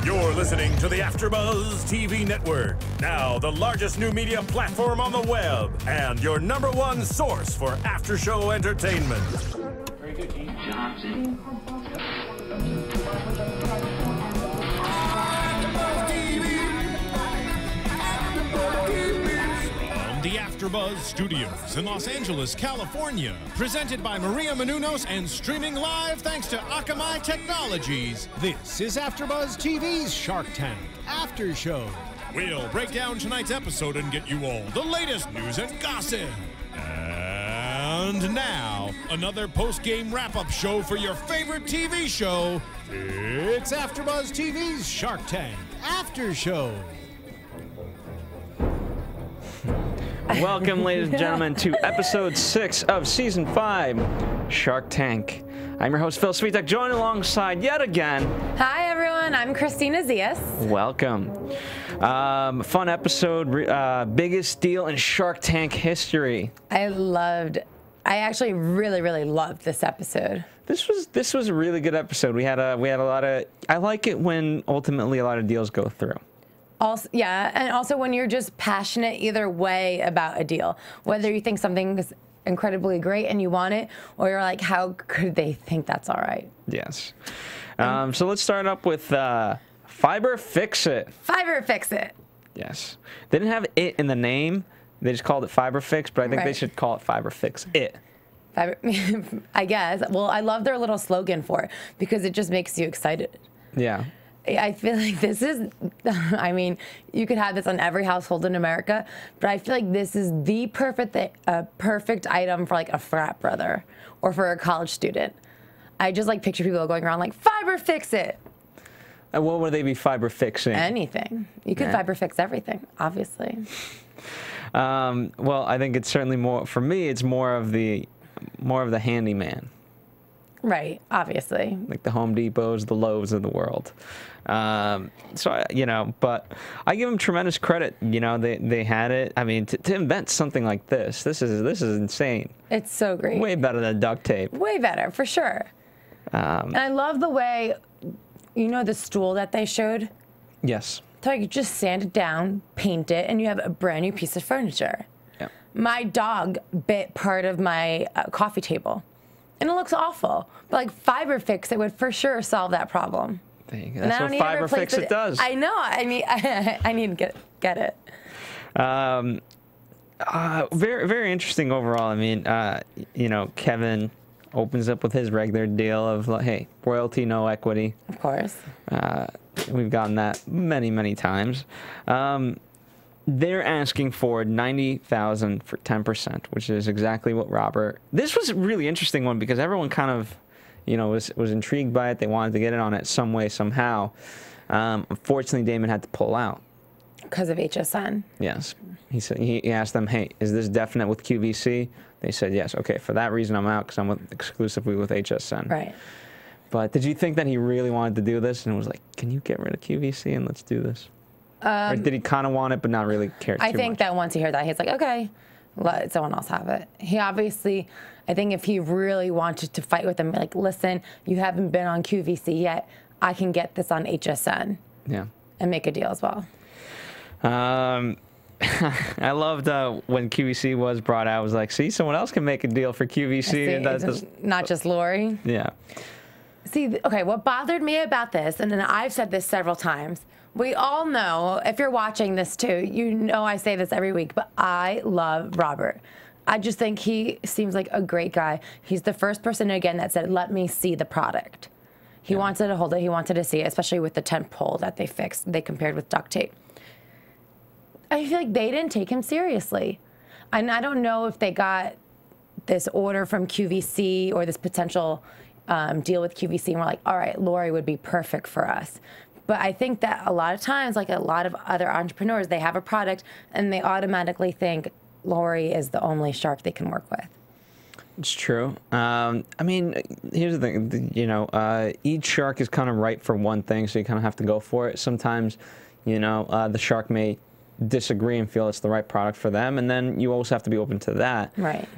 You're listening to the AFTERBUZZ TV network, now the largest new media platform on the web, and your #1 source for after-show entertainment. Very good, Gene Johnson. The AFTERBUZZ Studios in Los Angeles, California. Presented by Maria Menounos and streaming live thanks to Akamai Technologies. This is AFTERBUZZ TV's Shark Tank After Show. We'll break down tonight's episode and get you all the latest news and gossip. And now, another post-game wrap-up show for your favorite TV show. It's AFTERBUZZ TV's Shark Tank After Show. Welcome, ladies and gentlemen, to episode 6 of season 5, Shark Tank. I'm your host, Phil Svitek, joined alongside yet again. Hi, everyone. I'm Kristina Zias. Welcome. Fun episode, biggest deal in Shark Tank history. I actually really loved this episode. This was a really good episode. We had a lot of. I like it when ultimately a lot of deals go through. Also, yeah, and also when you're just passionate either way about a deal, whether you think something's incredibly great and you want it, or you're like, how could they think that's all right? Yes. So let's start up with FiberFix It. FiberFix It. Yes. They didn't have it in the name. They just called it FiberFix, but I think they should call it FiberFix It. I guess. Well, I love their little slogan for it because it just makes you excited. Yeah. I feel like this is, I mean, you could have this on every household in America, but I feel like this is the perfect item for like a frat brother or for a college student. I just like picture people going around like, FiberFix It. And what would they be FiberFixing? Anything. You could FiberFix everything, obviously. Well, I think it's certainly more, for me, it's more of the handyman. Right, obviously. Like the Home Depots, the Lowe's of the world. So, you know, but I give them tremendous credit. You know, they had it. I mean, to invent something like this is insane. It's so great. Way better than duct tape. Way better, for sure. And I love the way, you know, the stool that they showed? Yes. So you just sand it down, paint it, and you have a brand new piece of furniture. Yeah. My dog bit part of my coffee table. And it looks awful. But like FiberFix, it would for sure solve that problem. There you go. That's what FiberFix It does. I know. I need to get it. Very interesting overall. I mean, you know, Kevin opens up with his regular deal of, like, hey, royalty, no equity. Of course. We've gotten that many times. They're asking for $90,000 for 10%, which is exactly what Robert. This was a really interesting one because everyone kind of, you know, was intrigued by it. They wanted to get in on it some way, somehow. Unfortunately, Damon had to pull out because of HSN. Yes, he said he asked them, "Hey, is this definite with QVC?" They said yes. Okay, for that reason, I'm out because I'm exclusively with HSN. Right. But did you think that he really wanted to do this and was like, "Can you get rid of QVC and let's do this"? Or did he kind of want it but not really care too much? I think that once he heard that, he's like, okay, let someone else have it. He obviously, I think if he really wanted to fight with them, like, listen, you haven't been on QVC yet. I can get this on HSN. Yeah. And make a deal as well. I loved when QVC was brought out. I was like, see, someone else can make a deal for QVC. See, and that's not just Lori. Yeah. See, okay, what bothered me about this, and then I've said this several times, we all know, if you're watching this too, you know I say this every week, but I love Robert. I just think he seems like a great guy. He's the first person, again, that said, let me see the product. He wanted to hold it. He wanted to see it, especially with the tent pole that they fixed. They compared with duct tape. I feel like they didn't take him seriously. And I don't know if they got this order from QVC or this potential deal with QVC, and we're like, all right, Lori would be perfect for us. But I think that a lot of times, like a lot of other entrepreneurs, they have a product and they automatically think Lori is the only shark they can work with. It's true. I mean, here's the thing. You know, each shark is kind of right for one thing, so you kind of have to go for it. Sometimes, you know, the shark may disagree and feel it's the right product for them, and then you also have to be open to that. Right.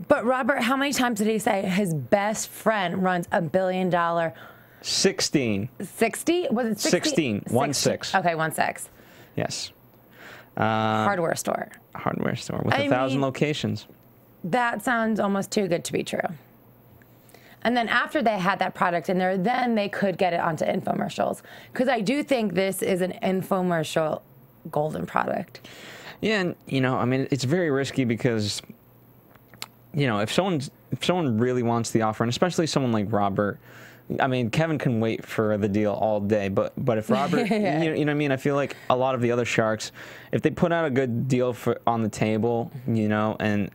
But Robert, how many times did he say his best friend runs $1 billion 16. 60? Was it 60? 16. 1-6. Okay, 1-6. Yes. Hardware store. Hardware store with 1,000 locations. That sounds almost too good to be true. And then after they had that product in there, then they could get it onto infomercials. Because I do think this is an infomercial golden product. Yeah, and, you know, I mean, it's very risky because, you know, if someone really wants the offer, and especially someone like Robert, I mean, Kevin can wait for the deal all day, but if Robert, you know what I mean? I feel like a lot of the other sharks, if they put out a good deal on the table, you know, and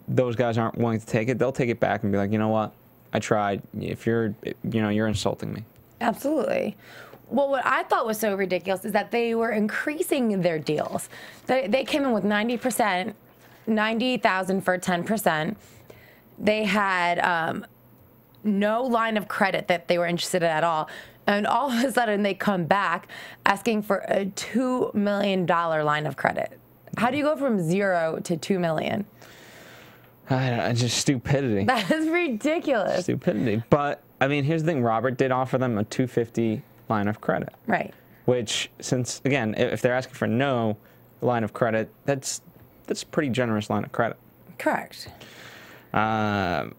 those guys aren't willing to take it, they'll take it back and be like, you know what? I tried. If you're, you know, you're insulting me. Absolutely. Well, what I thought was so ridiculous is that they were increasing their deals. They came in with 90%, 90,000 for 10%. They had no line of credit that they were interested in at all. And all of a sudden they come back asking for a $2 million line of credit. How do you go from 0 to $2 million? Just stupidity. That is ridiculous. Stupidity. But, I mean, here's the thing. Robert did offer them a $250 line of credit. Right. Which, since, again, if they're asking for no line of credit, that's a pretty generous line of credit. Correct. I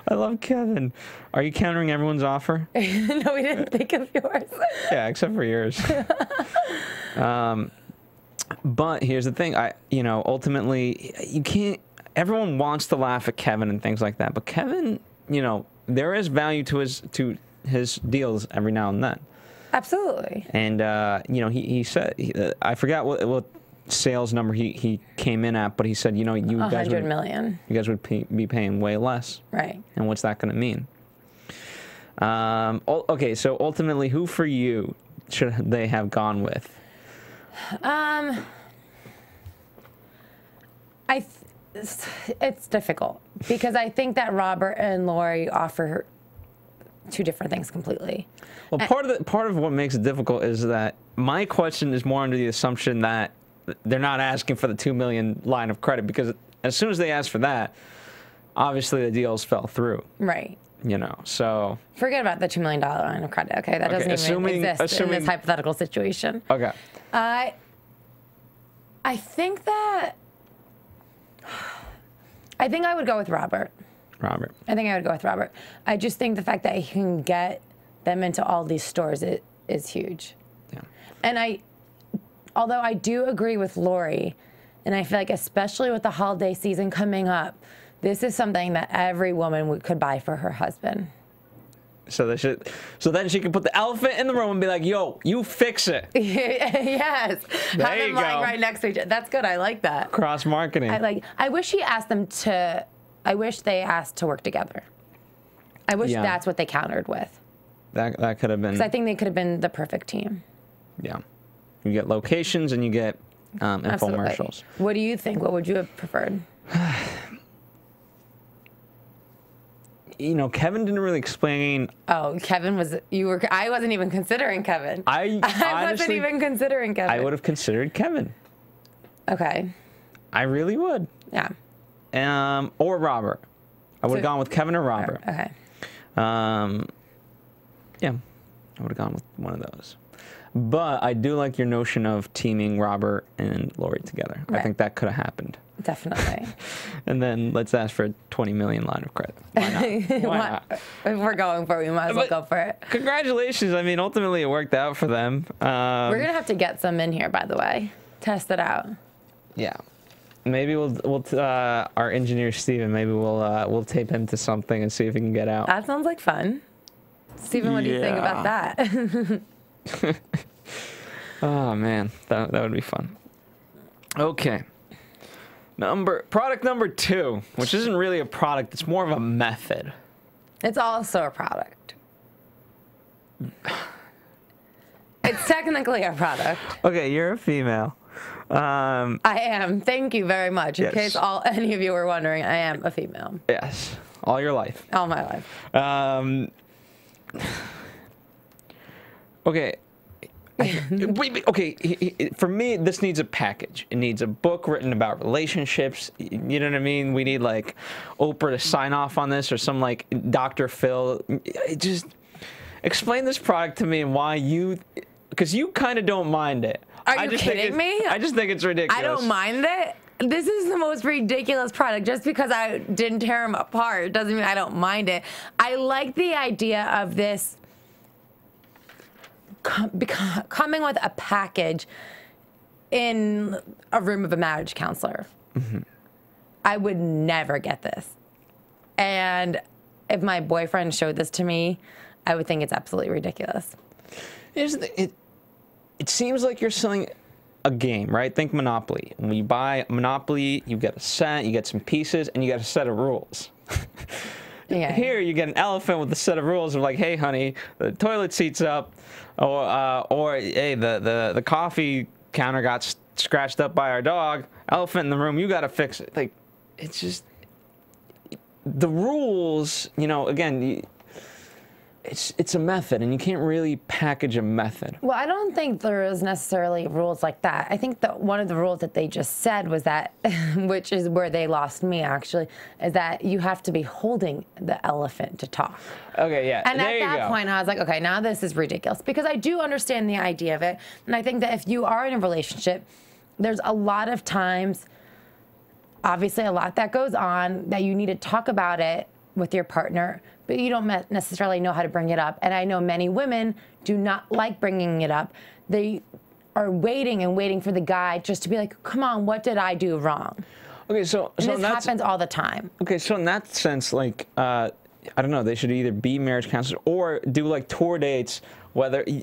love Kevin. Are you countering everyone's offer? No, we didn't think of yours. Yeah, except for yours. But here's the thing. You know, ultimately, you can't. Everyone wants to laugh at Kevin and things like that, but Kevin, you know, there is value to his deals every now and then. Absolutely. And you know, he said, I forgot what sales number he came in at, but he said, you know, you guys would, $100 million. You guys would be paying way less. Right. And what's that going to mean? Okay, so ultimately, who for you should they have gone with? It's difficult because I think that Robert and Lori offer two different things completely. Well, part of what makes it difficult is that my question is more under the assumption that they're not asking for the $2 million line of credit, because as soon as they asked for that, obviously the deals fell through. Right. You know, so forget about the $2 million line of credit. Okay, that doesn't even exist in this hypothetical situation. Okay. I think that. I think I would go with Robert. Robert. I think I would go with Robert. I just think the fact that he can get them into all these stores is huge. Yeah. And although I do agree with Lori, and I feel like especially with the holiday season coming up, this is something that every woman could buy for her husband. So then she can put the elephant in the room and be like, "Yo, you fix it." Yes. There Have them lying right next to each other. That's good. I like that. Cross marketing. I wish he asked them to. I wish they asked to work together. I wish that's what they countered with. That could have been. Because I think they could have been the perfect team. Yeah. You get locations and you get infomercials. What do you think? What would you have preferred? You know, Kevin didn't really explain. Oh, Kevin was. I wasn't even considering Kevin. I honestly, wasn't even considering Kevin. I would have considered Kevin. Okay. I really would. Yeah. Or Robert. I would have gone with Kevin or Robert. Okay. Yeah. I would have gone with one of those. But I do like your notion of teaming Robert and Lori together. Right. I think that could have happened. Definitely. And then let's ask for a $20 million line of credit. Why not? Why not? If we're going for it, we might as well go for it. Congratulations. I mean, ultimately it worked out for them. We're going to have to get some in here, by the way. Test it out. Yeah. Maybe we'll our engineer Steven, maybe we'll tape him to something and see if he can get out. That sounds like fun. Steven, what do you think about that? Oh man, that would be fun. Okay. Product number 2, which isn't really a product, it's more of a method. It's also a product. It's technically a product. Okay, you're a female. I am. Thank you very much. In case any of you were wondering, I am a female. Yes. All your life. All my life. Okay. Okay, for me, this needs a package. It needs a book written about relationships. You know what I mean? We need like Oprah to sign off on this, or some like Dr. Phil. Just explain this product to me and why you, because you kind of don't mind it. Are you kidding me? I just think it's ridiculous. I don't mind it. This is the most ridiculous product. Just because I didn't tear them apart doesn't mean I don't mind it. I like the idea of this coming with a package in a room of a marriage counselor. Mm-hmm. I would never get this. And if my boyfriend showed this to me, I would think it's absolutely ridiculous. It seems like you're selling a game, right? Think Monopoly. When you buy Monopoly, you get a set, you get some pieces, and you get a set of rules. Yeah. Here, you get an elephant with a set of rules of like, hey, honey, the toilet seat's up, or hey, the coffee counter got scratched up by our dog. Elephant in the room, you got to fix it. Like, it's just the rules. You know, again. It's a method, and you can't really package a method. Well, I don't think there is necessarily rules like that. I think that one of the rules that they just said was that, which is where they lost me actually, is that you have to be holding the elephant to talk. Okay, yeah. And there at that point, I was like, okay, now this is ridiculous, because I do understand the idea of it, and I think that if you are in a relationship, there's a lot of times, obviously a lot that goes on, that you need to talk about it with your partner, but you don't necessarily know how to bring it up. And I know many women do not like bringing it up. They are waiting and waiting for the guy just to be like, come on, what did I do wrong? Okay, so this happens all the time. Okay, so in that sense, like, I don't know, they should either be marriage counselors or do like tour dates, whether tour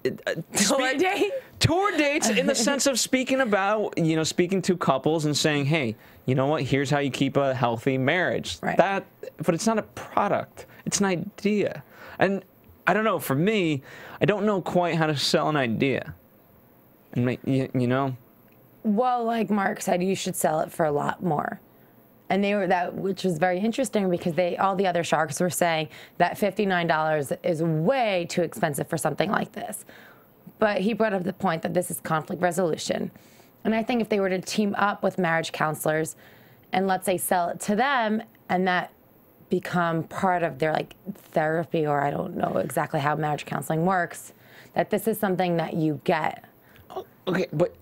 dates in the sense of speaking about, you know, speaking to couples and saying, hey, you know what, here's how you keep a healthy marriage. Right. But it's not a product. It's an idea. And I don't know, for me, I don't know quite how to sell an idea. And make, you know? Well, like Mark said, you should sell it for a lot more. And they were which was very interesting, because all the other sharks were saying that $59 is way too expensive for something like this. But he brought up the point that this is conflict resolution. And I think if they were to team up with marriage counselors and, let's say, sell it to them, and that become part of their like therapy, or I don't know exactly how marriage counseling works, that this is something that you get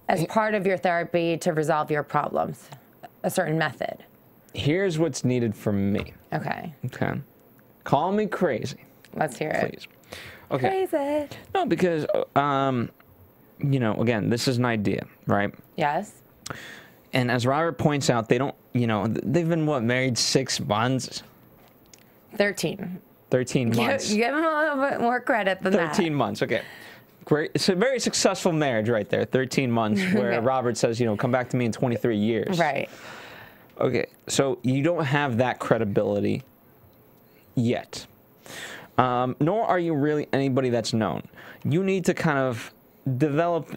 as part of your therapy to resolve your problems, a certain method. Here's what's needed from me. Okay. Call me crazy. Let's hear it. Please. Okay. Crazy. No, because you know, again, this is an idea, right? Yes. And as Robert points out, they don't, you know, they've been married 6 months. 13 months. Give them a little bit more credit than 13 months, okay. Great. It's a very successful marriage right there, 13 months, where Robert says, you know, come back to me in 23 years. Right. Okay, so you don't have that credibility yet. Nor are you really anybody that's known. You need to kind of develop,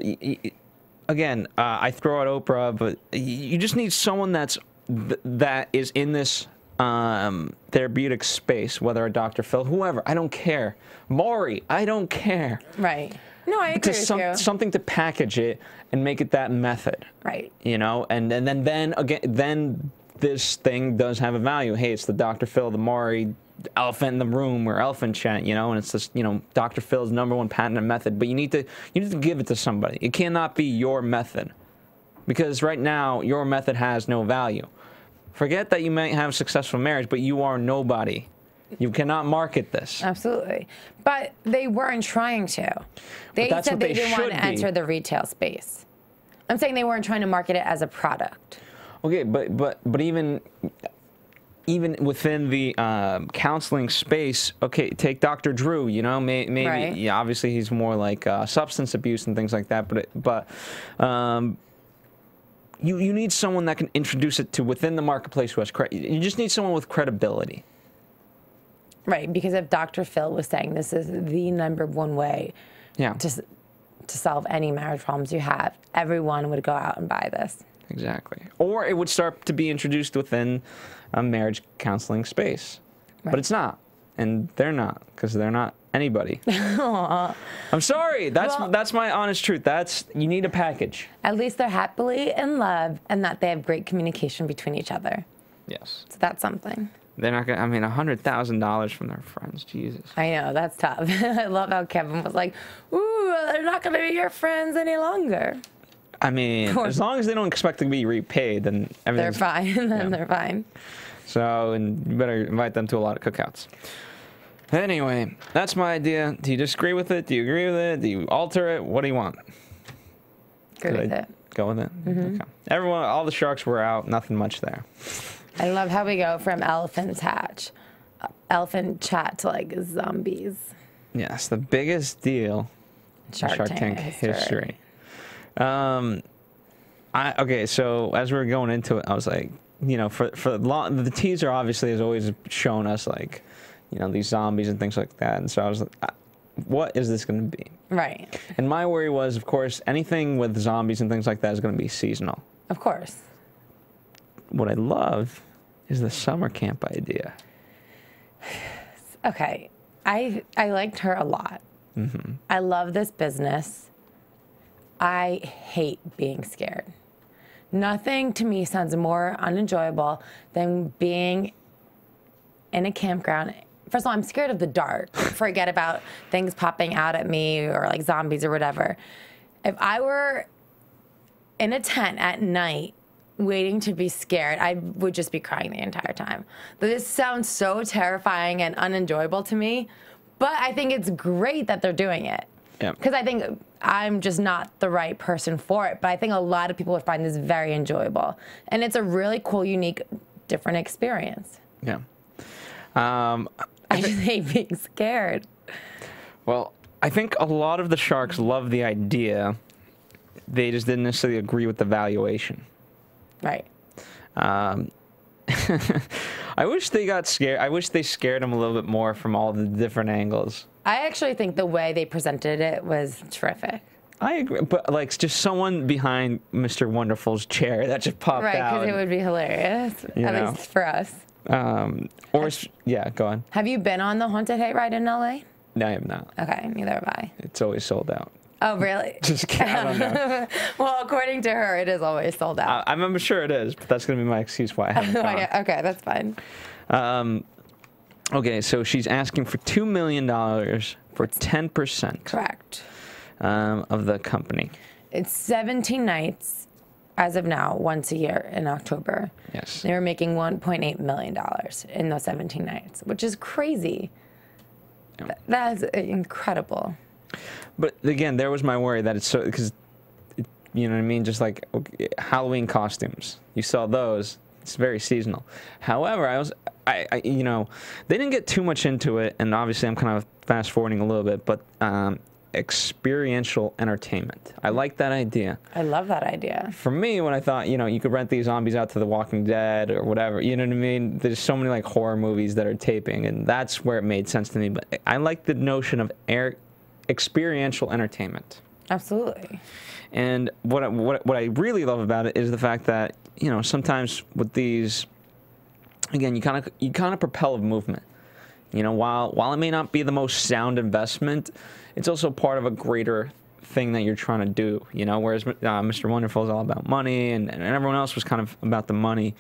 again, I throw out Oprah, but you just need someone that is in this therapeutic space, whether a Dr. Phil, whoever, I don't care. Maury, I don't care. Right. No, I agree with you. Something to package it and make it that method. Right. You know, and then again, this thing does have a value. Hey, it's the Dr. Phil, the Maury, elephant in the room, or elephant chat, you know, and it's this, you know, Dr. Phil's #1 patented method, but you need to give it to somebody. It cannot be your method, because right now your method has no value. Forget that you might have a successful marriage, but you are nobody. You cannot market this. Absolutely. But they weren't trying to. They said they didn't want to enter the retail space. I'm saying they weren't trying to market it as a product. Okay, but even within the counseling space, okay, take Dr. Drew, you know, maybe, right. Yeah, obviously he's more like substance abuse and things like that, but you need someone that can introduce it to within the marketplace who has you just need someone with credibility. Right, because if Dr. Phil was saying this is the #1 way to solve any marriage problems you have, everyone would go out and buy this. Exactly. Or it would start to be introduced within a marriage counseling space. Right. But it's not. and they're not, because they're not anybody. I'm sorry. That's my honest truth. You need a package. At least they're happily in love, and that they have great communication between each other. Yes. So that's something. They're not gonna. I mean, $100,000 from their friends. Jesus. I know, that's tough. I love how Kevin was like, "Ooh, they're not gonna be your friends any longer." I mean, as long as they don't expect to be repaid, then everything's... They're fine. Then they're fine. So, and you better invite them to a lot of cookouts. Anyway, that's my idea. Do you disagree with it? Do you agree with it? Do you alter it? What do you want? Agree with it. Go with it? Okay. All the sharks were out. Nothing much there. I love how we go from elephant chat to like zombies. Yes, the biggest deal in Shark Tank history. Okay, so as we were going into it, I was like, you know, the teaser obviously has always shown us like, you know, these zombies and things like that, and so I was like, what is this going to be? Right. And my worry was, of course, anything with zombies and things like that is going to be seasonal. Of course. What I love is the summer camp idea. Okay, I liked her a lot. I love this business. I hate being scared. Nothing to me sounds more unenjoyable than being in a campground. First of all, I'm scared of the dark. Forget about things popping out at me or like zombies or whatever. If I were in a tent at night waiting to be scared, I would just be crying the entire time. This sounds so terrifying and unenjoyable to me, but I think it's great that they're doing it. Yeah. Because I think I'm just not the right person for it, but I think a lot of people would find this very enjoyable. And it's a really cool, unique, different experience. Yeah. I just hate being scared. Well, I think a lot of the sharks love the idea. They just didn't necessarily agree with the valuation. Right. I wish they got scared. I wish they scared them a little bit more from all the different angles. I actually think the way they presented it was terrific. I agree, but like just someone behind Mr. Wonderful's chair that just popped out. Right, because it would be hilarious, at least for us. Yeah, go on. Have you been on the haunted hayride in LA? No, I have not. Okay, neither have I. It's always sold out. Oh, really? Just kidding. I don't know. Well, according to her, it is always sold out. I'm sure it is, but that's going to be my excuse why I haven't gone. Okay, that's fine. Okay, so she's asking for $2 million for 10%. Correct. Of the company. It's 17 nights as of now, once a year in October. Yes. They were making $1.8 million in those 17 nights, which is crazy. Yeah. That is incredible. But again, there was my worry that it's so, because, you know what I mean? Just like Halloween costumes. You saw those. It's very seasonal. However, I you know, they didn't get too much into it, and obviously I'm kind of fast forwarding a little bit, but experiential entertainment. I like that idea. I love that idea. For me, when I thought, you know, you could rent these zombies out to The Walking Dead or whatever, you know what I mean? There's so many like horror movies that are taping, and that's where it made sense to me. But I like the notion of experiential entertainment. Absolutely. And what I really love about it is the fact that, you know, sometimes with these, again, you kind of propel a movement. You know, while it may not be the most sound investment, it's also part of a greater thing that you're trying to do. You know, whereas Mr. Wonderful is all about money, and everyone else was kind of about the money.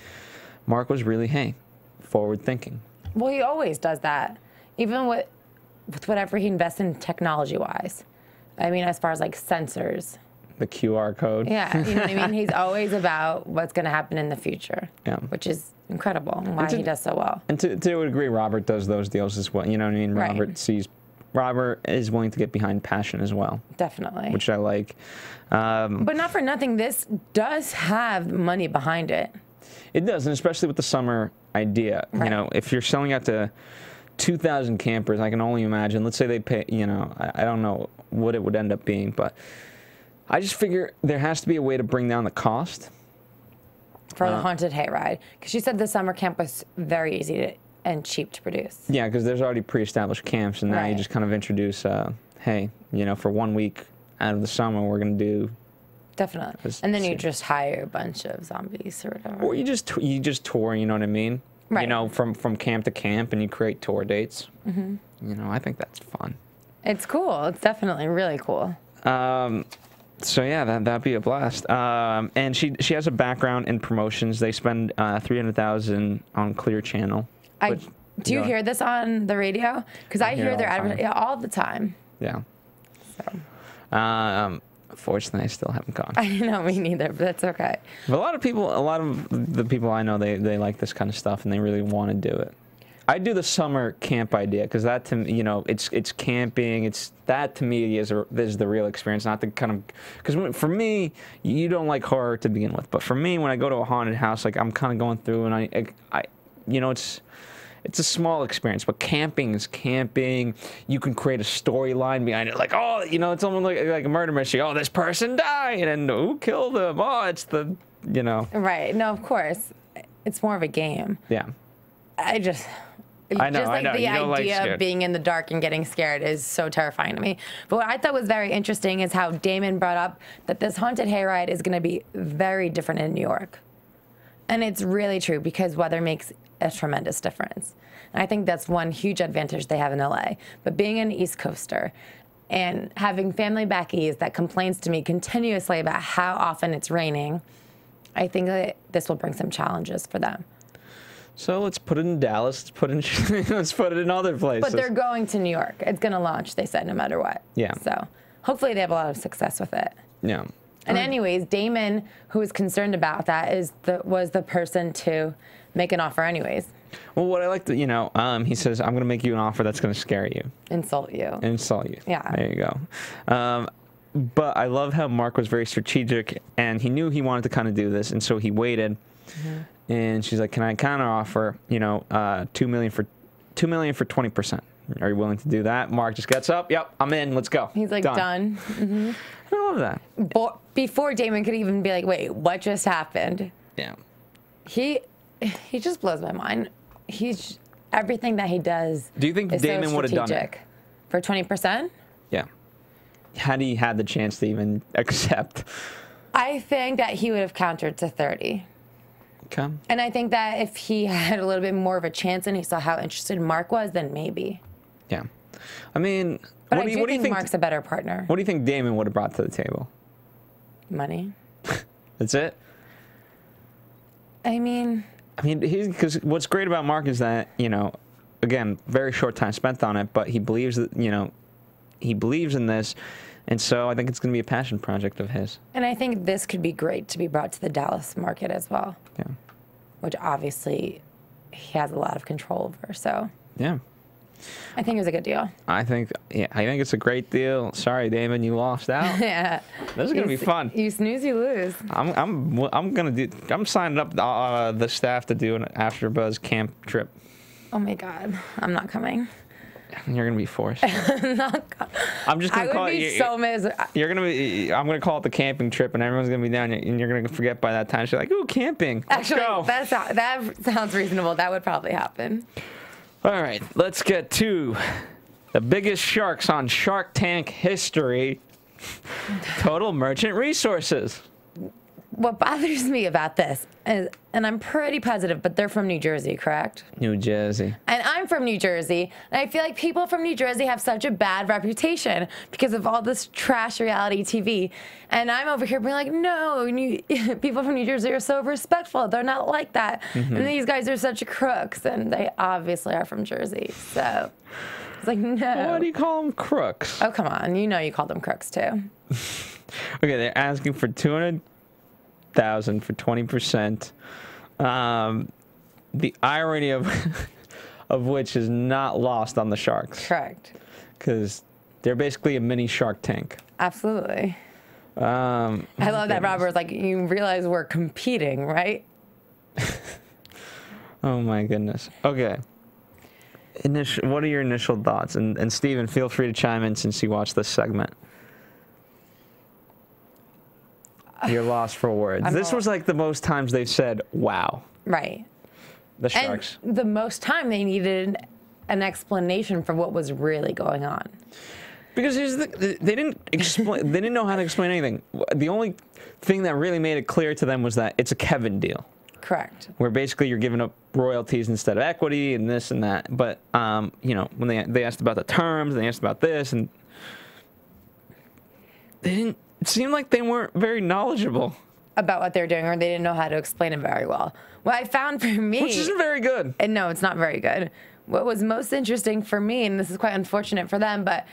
Mark was really, forward thinking. Well, he always does that, even with whatever he invests in technology-wise. I mean, as far as like sensors. The QR code. Yeah, you know what I mean? He's always about what's going to happen in the future, which is incredible, and why he does so well. And to a degree, Robert does those deals as well. You know what I mean? Right. Robert is willing to get behind passion as well. Definitely. Which I like. But not for nothing, this does have money behind it. It does, and especially with the summer idea. Right. You know, if you're selling out to 2,000 campers, I can only imagine. Let's say they pay, you know, I don't know what it would end up being, but I just figure there has to be a way to bring down the cost. For the haunted hayride. Because she said the summer camp was very easy and cheap to produce. Yeah, because there's already pre-established camps, and now you just kind of introduce, hey, you know, for 1 week out of the summer, we're going to do... Definitely. And then you just hire a bunch of zombies or whatever. Or you just tour, you know what I mean? Right. You know, from camp to camp, and you create tour dates. You know, I think that's fun. It's cool. It's definitely really cool. So yeah, that'd be a blast. And she has a background in promotions. They spend $300,000 on Clear Channel. Do you hear this on the radio? Because I hear their advertising all the time. Yeah. So. Unfortunately, I still haven't gone. I know, me neither, but that's okay. But a lot of the people I know, they like this kind of stuff and they really want to do it. I do the summer camp idea because that, to me, you know, it's camping. That to me is the real experience, not the kind of, because for me, you don't like horror to begin with, but for me, when I go to a haunted house, like I'm kind of going through and I you know, it's a small experience, but camping is camping. You can create a storyline behind it, like, oh, you know, it's almost like a murder mystery. Oh, this person died, and who killed them? Oh, it's the, you know. Right. No, of course, it's more of a game. Yeah. I know. The idea of being in the dark and getting scared is so terrifying to me. But what I thought was very interesting is how Damon brought up that this haunted hayride is going to be very different in New York. And it's really true because weather makes a tremendous difference. And I think that's one huge advantage they have in LA. But being an East Coaster and having family back east that complains to me continuously about how often it's raining, I think that this will bring some challenges for them. So let's put it in Dallas. Let's put it in other places. But they're going to New York. It's going to launch, they said, no matter what. Yeah. So hopefully they have a lot of success with it. Yeah. And anyways, Damon, who was concerned about that, was the person to make an offer anyways. Well, what I like to, you know, he says, I'm going to make you an offer that's going to scare you. Insult you. Insult you. Yeah. There you go. But I love how Mark was very strategic, and he knew he wanted to kind of do this, and so he waited. And she's like, can I counter offer, you know, $2 million for 20%? Are you willing to do that? Mark just gets up. Yep, I'm in. Let's go. He's like, done. I love that. Before Damon could even be like, wait, what just happened? Yeah. He just blows my mind. Everything that he does. Do you think Damon would have done it? For 20%? Yeah. Had he had the chance to even accept? I think that he would have countered to 30. Okay. And I think that if he had a little bit more of a chance and he saw how interested Mark was, then maybe. Yeah. I mean, but what do you think Mark's a better partner? What do you think Damon would have brought to the table? Money. That's it? I mean, because what's great about Mark is that, you know, again, very short time spent on it, but he believes that, you know, he believes in this. And so I think it's going to be a passion project of his. And I think this could be great to be brought to the Dallas market as well. Yeah. Which obviously he has a lot of control over. So. Yeah. I think it was a good deal. I think it's a great deal. Sorry, Damon, you lost out. Yeah. This is gonna be fun. You snooze, you lose. I'm signing up the staff to do an AfterBuzz camp trip. Oh my God, I'm not coming. You're gonna be forced. I'm just gonna call it. You're gonna be. I'm gonna call it the camping trip, and everyone's gonna be down, and you're gonna forget by that time. She's like, "Ooh, camping. Let's go." That sounds reasonable. That would probably happen. All right, let's get to the biggest sharks on Shark Tank history. Total Merchant Resources. What bothers me about this is, and I'm pretty positive, but they're from New Jersey, correct? New Jersey. And I'm from New Jersey, and I feel like people from New Jersey have such a bad reputation because of all this trash reality TV. And I'm over here being like, no, people from New Jersey are so respectful. They're not like that. And these guys are such crooks, and they obviously are from Jersey. So it's like, no. Why do you call them crooks? Oh, come on. You know you call them crooks, too. Okay, they're asking for $200,000 for 20%. The irony of which is not lost on the sharks. Correct. Because they're basically a mini Shark Tank. Absolutely. I love that Robert was like, you realize we're competing, right? Oh my goodness. Okay. What are your initial thoughts? And Steven, feel free to chime in since you watched this segment. You're lost for words. This was like the most times they've said, wow. Right. The sharks. And the most time they needed an explanation for what was really going on. Because they didn't explain. They didn't know how to explain anything. The only thing that really made it clear to them was that it's a Kevin deal. Correct. Where basically you're giving up royalties instead of equity and this and that. But, you know, when they asked about the terms, they asked about this, and they didn't, it seemed like they weren't very knowledgeable About what they're doing, or they didn't know how to explain it very well. What I found for me... Which isn't very good. And no, it's not very good. What was most interesting for me, and this is quite unfortunate for them, but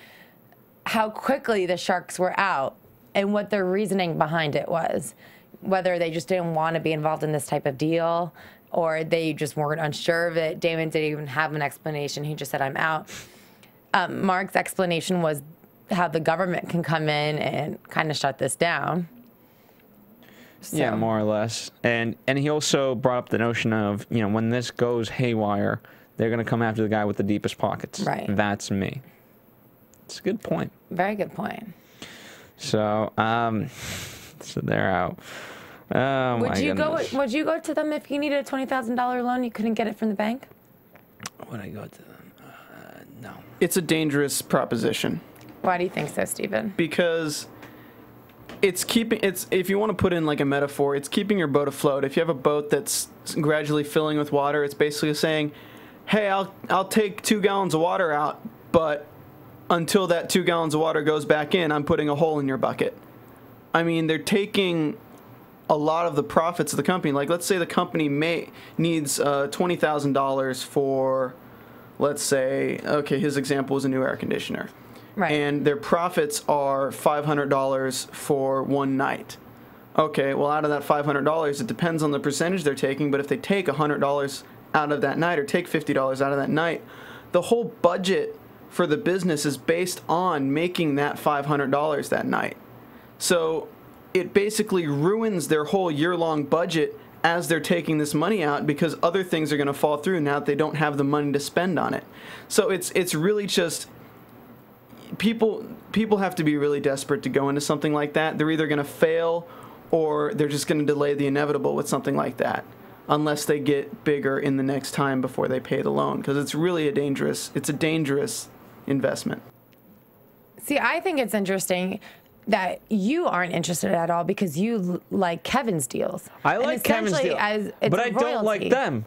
how quickly the Sharks were out and what their reasoning behind it was. Whether they just didn't want to be involved in this type of deal, or they just weren't unsure of it. Damon didn't even have an explanation. He just said, I'm out. Mark's explanation was how the government can come in and kind of shut this down. So. Yeah, more or less. And he also brought up the notion of, you know, when this goes haywire, they're going to come after the guy with the deepest pockets. Right. That's me. It's a good point. Very good point. So, so they're out. Oh, would you goodness. Would you go to them if you needed a $20,000 loan? You couldn't get it from the bank? Would I go to them? No. It's a dangerous proposition. Why do you think so, Stephen? Because if you want to put in like a metaphor, it's keeping your boat afloat. If you have a boat that's gradually filling with water, it's basically saying, hey, I'll take 2 gallons of water out, but until that 2 gallons of water goes back in, I'm putting a hole in your bucket. I mean, they're taking a lot of the profits of the company. Like, let's say the company needs $20,000 for, let's say, okay, his example was a new air conditioner. Right. And their profits are $500 for one night. Okay, well, out of that $500, it depends on the percentage they're taking, but if they take $100 out of that night or take $50 out of that night, the whole budget for the business is based on making that $500 that night. So it basically ruins their whole year-long budget as they're taking this money out, because other things are going to fall through now that they don't have the money to spend on it. So it's really just... People have to be really desperate to go into something like that. They're either going to fail or they're just going to delay the inevitable with something like that, unless they get bigger in the next time before they pay the loan, because it's really a dangerous investment. See, I think it's interesting that you aren't interested at all because you like Kevin's deals. I like Kevin's deals, but I don't like them.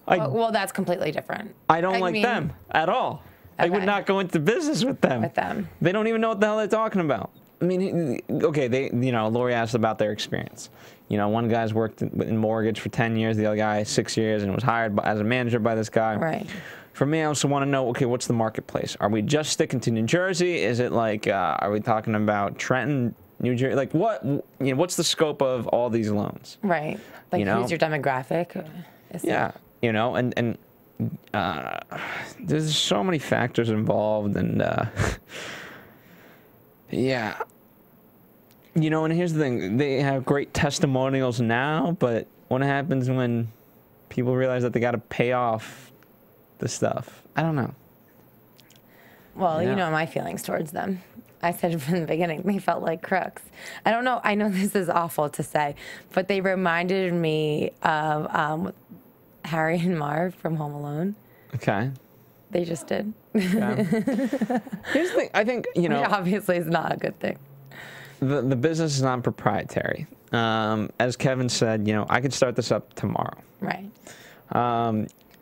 Well, that's completely different. I don't like them at all. I would not go into business with them. They don't even know what the hell they're talking about. I mean, okay, Lori asked about their experience. You know, one guy's worked in mortgage for 10 years, the other guy 6 years, and was hired as a manager by this guy. Right. For me, I also want to know, okay, what's the marketplace? Are we just sticking to New Jersey? Is it like, are we talking about Trenton, New Jersey? Like, what's the scope of all these loans? Right. Like, who's your demographic? Yeah, you know, and there's so many factors involved, and yeah, you know, and here's the thing, they have great testimonials now, but what happens when people realize that they got to pay off the stuff? I don't know. Well, you know my feelings towards them. I said from the beginning, they felt like crooks. I don't know, I know this is awful to say, but they reminded me of Harry and Marv from Home Alone. Okay. They just did. Yeah. Here's the thing. I think, you know... Obviously, it's not a good thing. The business is non-proprietary. As Kevin said, you know, I could start this up tomorrow. Right.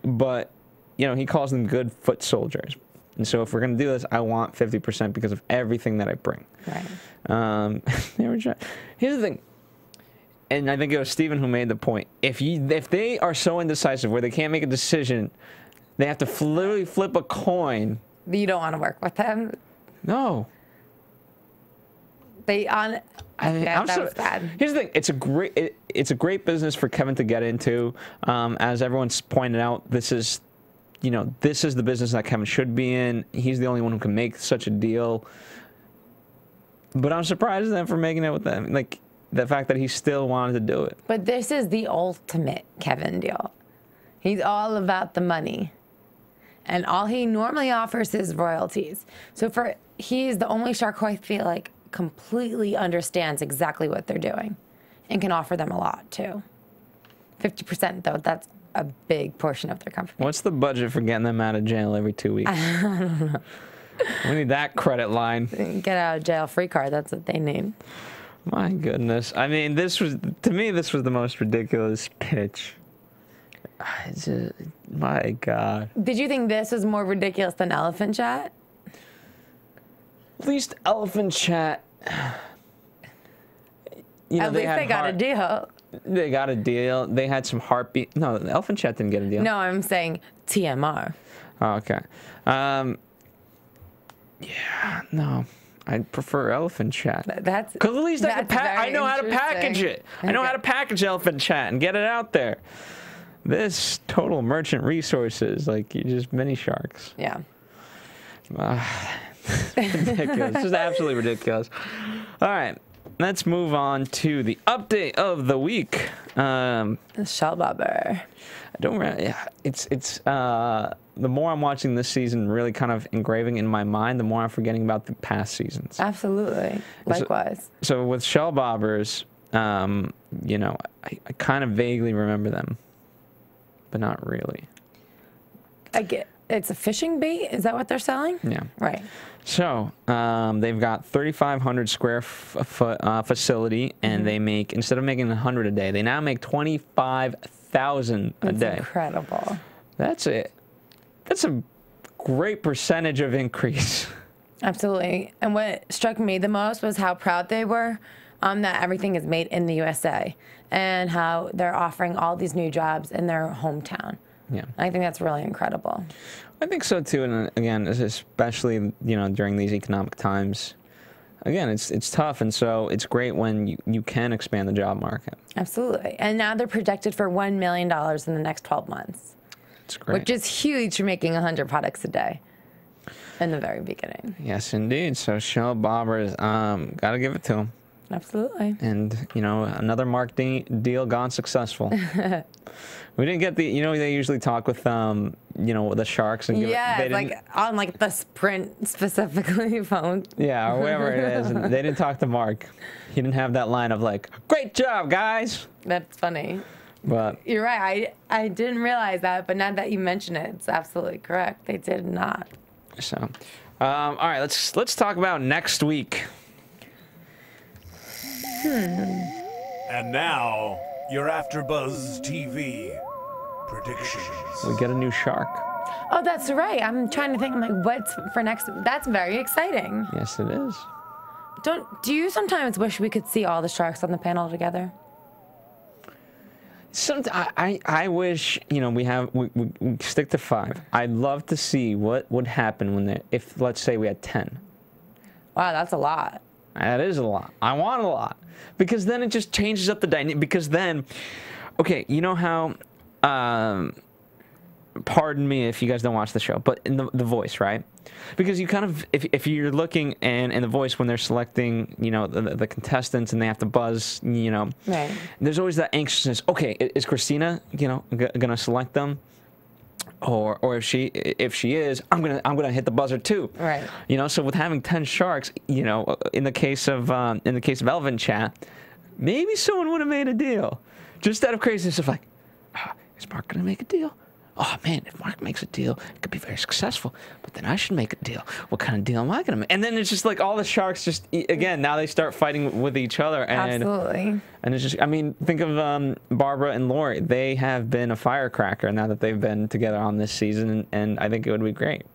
But, you know, he calls them good foot soldiers. And so if we're going to do this, I want 50% because of everything that I bring. Right. Here's the thing. And I think it was Stephen who made the point. If they are so indecisive where they can't make a decision, they have to literally flip a coin. You don't want to work with them. No. That was bad. Here's the thing. It's a great business for Kevin to get into. As everyone's pointed out, this is the business that Kevin should be in. He's the only one who can make such a deal. But I'm surprised at them for making it with them. Like, the fact that he still wanted to do it. But this is the ultimate Kevin deal. He's all about the money. And all he normally offers is royalties. So he's the only shark who I feel like completely understands exactly what they're doing and can offer them a lot too. 50% though, that's a big portion of their company. What's the budget for getting them out of jail every 2 weeks? I don't know. We need that credit line. Get out of jail free card, that's what they need. My goodness. I mean, to me, this was the most ridiculous pitch. My God. Did you think this was more ridiculous than Elephant Chat? At least Elephant Chat. You know, At least they got a deal. They got a deal. They had some heartbeat. No, Elephant Chat didn't get a deal. No, I'm saying TMR. Oh, okay. Yeah, no. I prefer Elephant Chat. That's because at least I know how to package it. I know how to package Elephant Chat and get it out there. This total merchant resources, like you just mini sharks. Yeah. Ridiculous. Just absolutely ridiculous. All right, let's move on to the update of the week. Shell Bobber. I don't really. It's the more I'm watching this season, really kind of engraving in my mind, the more I'm forgetting about the past seasons. Absolutely. Likewise. So with shell bobbers, you know, I kind of vaguely remember them, but not really. I get it's a fishing bait. Is that what they're selling? Yeah. Right. So they've got 3,500 square foot facility, and they make, instead of making 100 a day, they now make 25,000 a day. That's incredible. That's it. That's a great percentage of increase. Absolutely. And what struck me the most was how proud they were that everything is made in the USA and how they're offering all these new jobs in their hometown. Yeah. I think that's really incredible. I think so too, and again, especially, you know, during these economic times. Again, it's tough, and so it's great when you can expand the job market. Absolutely. And now they're projected for $1 million in the next 12 months. It's great. Which is huge for making 100 products a day in the very beginning. Yes, indeed. So shell bobbers, gotta give it to them. Absolutely. And, you know, another deal gone successful. We didn't get the, you know, they usually talk with, you know, the sharks. And Yeah, like on like the Sprint specifically phone. Yeah, or wherever it is. And they didn't talk to Mark. He didn't have that line of like, great job, guys. That's funny. But you're right. I didn't realize that, but now that you mention it, it's absolutely correct. They did not. So, all right, let's talk about next week. And now, your AfterBuzz TV predictions. We get a new shark. Oh, that's right. I'm trying to think. I'm like, what's for next? That's very exciting. Yes, it is. Do you sometimes wish we could see all the sharks on the panel together? I wish, you know, we stick to 5. I'd love to see what would happen if let's say we had 10. Wow, that's a lot. That is a lot. I want a lot, because then it just changes up the dynamic. Because then, okay, you know how, pardon me if you guys don't watch the show, but in the Voice, right? Because you kind of, if you're looking in the Voice when they're selecting, you know, the contestants and they have to buzz, you know, right. There's always that anxiousness. Okay, is Kristina, you know, gonna select them? Or if she is, I'm gonna hit the buzzer too. Right. You know, so with having 10 sharks, you know, in the case of Elephant Chat, maybe someone would have made a deal, just out of craziness of like, is Mark gonna make a deal? Oh man, if Mark makes a deal, it could be very successful. But then I should make a deal. What kind of deal am I gonna make? And then it's just like all the sharks just again now they start fighting with each other. And, absolutely. And it's just, I mean, think of Barbara and Lori. They have been a firecracker now that they've been together on this season, and I think it would be great.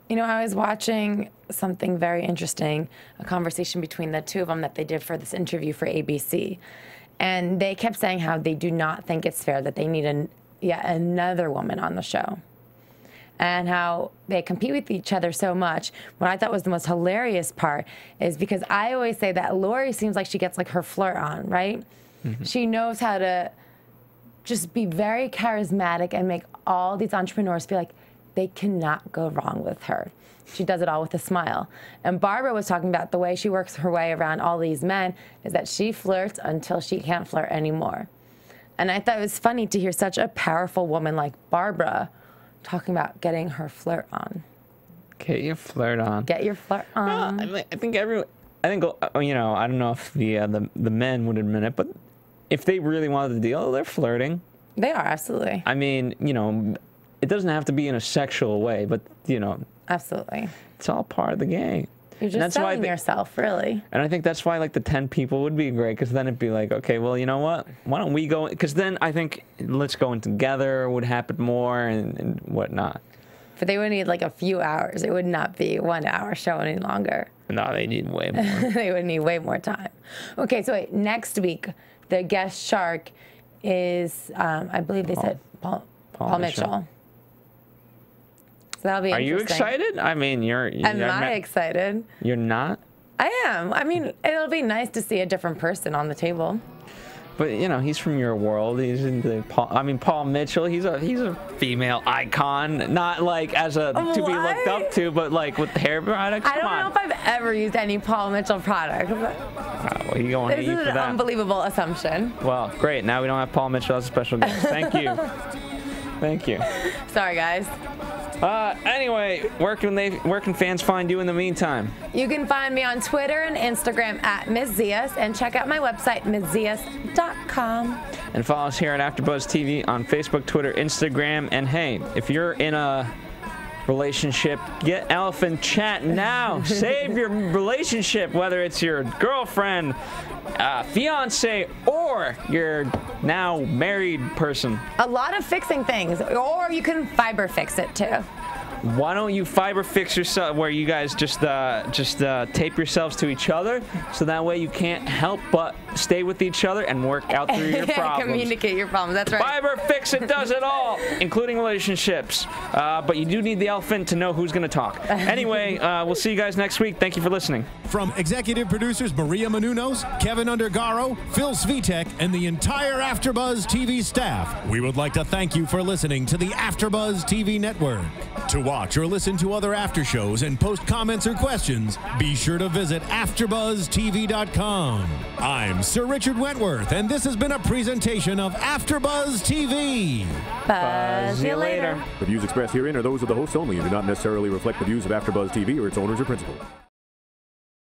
You know, I was watching something very interesting, a conversation between the two of them that they did for this interview for ABC, and they kept saying how they do not think it's fair that they need yet another woman on the show, and how they compete with each other so much. What I thought was the most hilarious part is because I always say that Lori seems like she gets like her flirt on, right? Mm-hmm. She knows how to just be very charismatic and make all these entrepreneurs feel like they cannot go wrong with her. She does it all with a smile. And Barbara was talking about the way she works her way around all these men is that she flirts until she can't flirt anymore. And I thought it was funny to hear such a powerful woman like Barbara talking about getting her flirt on. Get your flirt on. Get your flirt on. I think you know, I don't know if the men would admit it, but if they really wanted the deal, they're flirting. They are, absolutely. I mean, you know, it doesn't have to be in a sexual way, but you know, absolutely, it's all part of the game. You're just selling yourself, really. And I think that's why like the 10 people would be great, because then it'd be like, okay, well, you know what? Why don't we go? Because then I think let's go in together would happen more and whatnot. But they would need like a few hours. It would not be 1 hour show any longer. No, they need way more. They would need way more time. Okay, so wait, next week, the guest shark is, I believe they said Paul Mitchell. So that'll be interesting. Are you excited? I mean, Am I excited? You're not? I am. I mean, it'll be nice to see a different person on the table. But you know, he's from your world. He's into Paul Mitchell. He's a female icon, not like as a to be looked up to, but like with hair products. I don't know if I've ever used any Paul Mitchell product. Well, you going to you for that? This is an unbelievable assumption. Well, great. Now we don't have Paul Mitchell as a special guest. Thank you. Thank you. Sorry, guys. Anyway, where can fans find you in the meantime? You can find me on Twitter and Instagram at Ms. Zias, and check out my website, MsZias.com. And follow us here at AfterBuzz TV on Facebook, Twitter, Instagram, and hey, if you're in a relationship, get Elephant Chat now. Save your relationship, whether it's your girlfriend, fiance, or your now married person. A lot of fixing things, or you can FiberFix it too. Why don't you FiberFix yourself, where you guys just tape yourselves to each other, so that way you can't help but stay with each other and work out through your problems. Communicate your problems. That's right. FiberFix, it does it all, including relationships. But you do need the elephant to know who's going to talk. Anyway, we'll see you guys next week. Thank you for listening. From executive producers Maria Menounos, Kevin Undergaro, Phil Svitek, and the entire AfterBuzz TV staff, we would like to thank you for listening to the AfterBuzz TV network. To watch or listen to other after shows and post comments or questions, be sure to visit AfterBuzzTV.com. I'm Sir Richard Wentworth, and this has been a presentation of AfterBuzz TV. Buzz you later. The views expressed herein are those of the hosts only and do not necessarily reflect the views of AfterBuzz TV or its owners or principals.